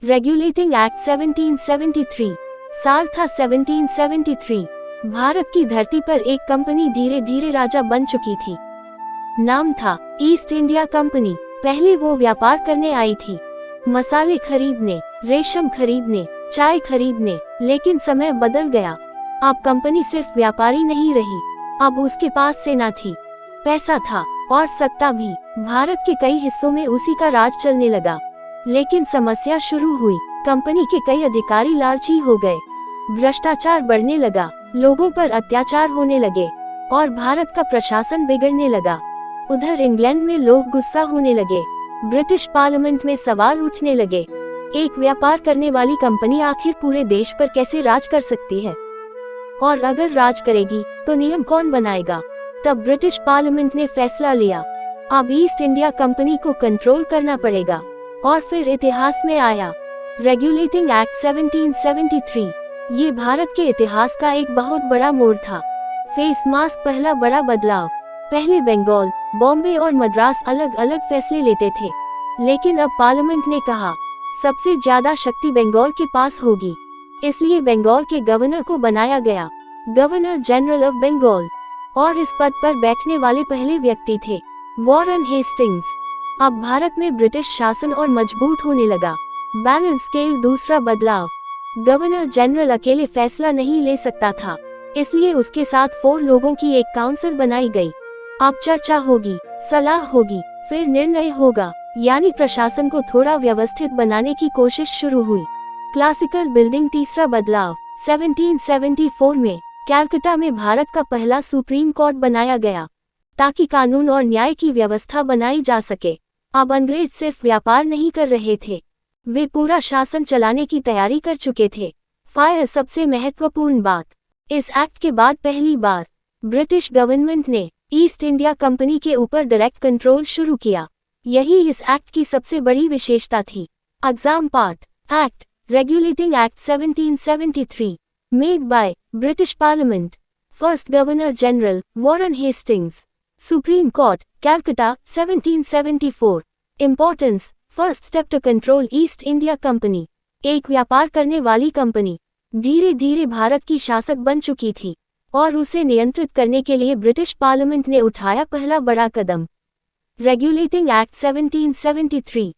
Regulating act 1773। साल था 1773। भारत की धरती पर एक कंपनी धीरे धीरे राजा बन चुकी थी। नाम था ईस्ट इंडिया कंपनी। पहले वो व्यापार करने आई थी, मसाले खरीदने, रेशम खरीदने, चाय खरीदने। लेकिन समय बदल गया। अब कंपनी सिर्फ व्यापारी नहीं रही, अब उसके पास सेना थी, पैसा था और सत्ता भी। भारत के कई हिस्सों में उसी का राज चलने लगा। लेकिन समस्या शुरू हुई। कंपनी के कई अधिकारी लालची हो गए, भ्रष्टाचार बढ़ने लगा, लोगों पर अत्याचार होने लगे और भारत का प्रशासन बिगड़ने लगा। उधर इंग्लैंड में लोग गुस्सा होने लगे, ब्रिटिश पार्लियामेंट में सवाल उठने लगे। एक व्यापार करने वाली कंपनी आखिर पूरे देश पर कैसे राज कर सकती है, और अगर राज करेगी तो नियम कौन बनाएगा? तब ब्रिटिश पार्लियामेंट ने फैसला लिया, अब ईस्ट इंडिया कंपनी को कंट्रोल करना पड़ेगा। और फिर इतिहास में आया रेगुलेटिंग एक्ट 1773। ये भारत के इतिहास का एक बहुत बड़ा मोड़ था। फेस मास्क पहला बड़ा बदलाव। पहले बंगाल, बॉम्बे और मद्रास अलग अलग फैसले लेते थे, लेकिन अब पार्लियामेंट ने कहा सबसे ज्यादा शक्ति बंगाल के पास होगी। इसलिए बंगाल के गवर्नर को बनाया गया गवर्नर जनरल ऑफ बंगाल, और इस पद पर बैठने वाले पहले व्यक्ति थे वॉरेन हेस्टिंग्स। अब भारत में ब्रिटिश शासन और मजबूत होने लगा। बैलेंस स्केल दूसरा बदलाव। गवर्नर जनरल अकेले फैसला नहीं ले सकता था, इसलिए उसके साथ 4 लोगों की एक काउंसिल बनाई गई। अब चर्चा होगी, सलाह होगी, फिर निर्णय होगा। यानी प्रशासन को थोड़ा व्यवस्थित बनाने की कोशिश शुरू हुई। क्लासिकल बिल्डिंग तीसरा बदलाव। 1774 में कलकत्ता में भारत का पहला सुप्रीम कोर्ट बनाया गया, ताकि कानून और न्याय की व्यवस्था बनाई जा सके। अब अंग्रेज सिर्फ व्यापार नहीं कर रहे थे, वे पूरा शासन चलाने की तैयारी कर चुके थे। फायर सबसे महत्वपूर्ण बात। इस एक्ट के बाद पहली बार ब्रिटिश गवर्नमेंट ने ईस्ट इंडिया कंपनी के ऊपर डायरेक्ट कंट्रोल शुरू किया। यही इस एक्ट की सबसे बड़ी विशेषता थी। Exam part. Act regulating act 1773 made by British Parliament. First governor general Warren Hastings. Supreme Court Calcutta 1774। Importance. First step to control East India Company. एक व्यापार करने वाली कंपनी धीरे धीरे भारत की शासक बन चुकी थी, और उसे नियंत्रित करने के लिए ब्रिटिश पार्लियामेंट ने उठाया पहला बड़ा कदम। Regulating act 1773।